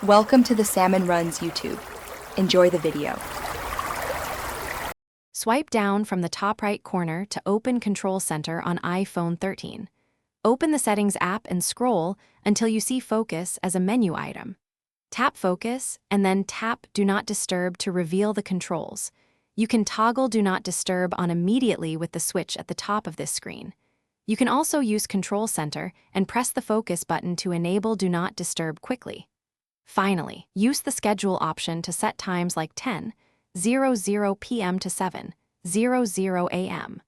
Welcome to the Salmon Runs YouTube. Enjoy the video. Swipe down from the top right corner to open Control Center on iPhone 13. Open the Settings app and scroll until you see Focus as a menu item. Tap Focus and then tap Do Not Disturb to reveal the controls. You can toggle Do Not Disturb on immediately with the switch at the top of this screen. You can also use Control Center and press the Focus button to enable Do Not Disturb quickly. Finally, use the Schedule option to set times like 10:00 p.m. to 7:00 a.m.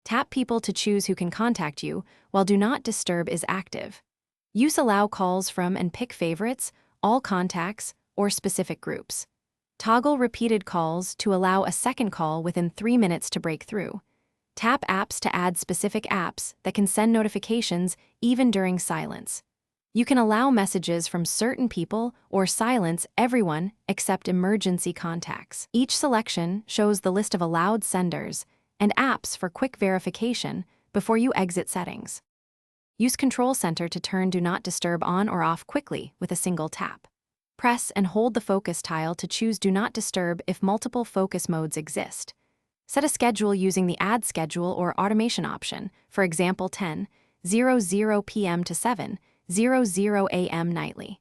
Tap People to choose who can contact you while Do Not Disturb is active. Use Allow Calls from and pick favorites, all contacts, or specific groups. Toggle repeated calls to allow a second call within 3 minutes to break through. Tap Apps to add specific apps that can send notifications even during silence. You can allow messages from certain people or silence everyone except emergency contacts. Each selection shows the list of allowed senders and apps for quick verification before you exit settings. Use Control Center to turn Do Not Disturb on or off quickly with a single tap. Press and hold the focus tile to choose Do Not Disturb if multiple focus modes exist. Set a schedule using the Add Schedule or Automation option, for example 10:00 p.m. to 7:00 a.m. nightly.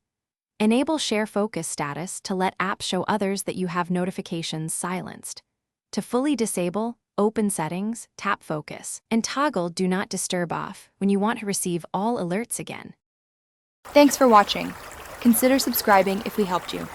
Enable Share Focus status to let apps show others that you have notifications silenced. To fully disable, open Settings, tap Focus, and toggle Do Not Disturb off when you want to receive all alerts again. Thanks for watching. Consider subscribing if we helped you.